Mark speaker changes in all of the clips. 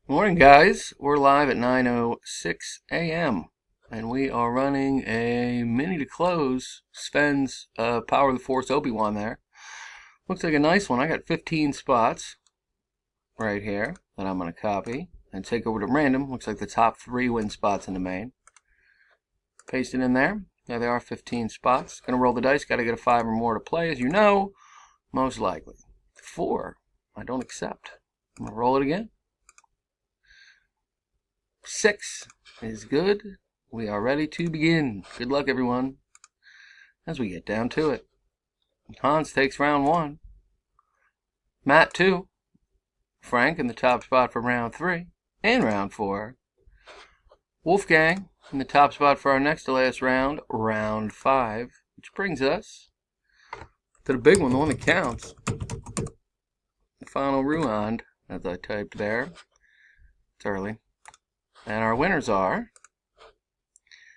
Speaker 1: Morning, guys. We're live at 9:06 a.m. and we are running a mini to close Svens Power of the Force Obi-Wan there. Looks like a nice one. I got 15 spots right here that I'm going to copy and take over to random. Looks like the top 3 win spots in the main. Paste it in there. There they are, 15 spots. Going to roll the dice. Got to get a 5 or more to play, as you know. Most likely. 4. I don't accept. I'm going to roll it again. 6 is good. We are ready to begin. Good luck, everyone, as we get down to it. Hans takes round 1. Matt 2. Frank in the top spot for round 3 and round 4. Wolfgang in the top spot for our next to last round, round 5. Which brings us to the big one, the one that counts. The final round, as I typed there. It's early. And our winners are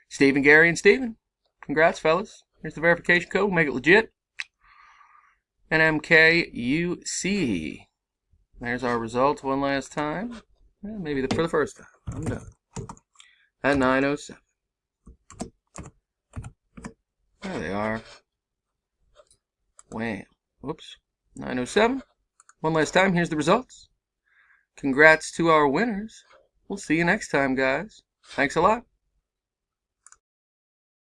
Speaker 1: Stephen, Gary, and Steven. Congrats, fellas. Here's the verification code. Make it legit. NMKUC. There's our results one last time. Well, maybe for the first time. I'm done. At 9:07. There they are. Wham. Whoops. 9:07. One last time. Here's the results. Congrats to our winners. We'll see you next time, guys. Thanks a lot.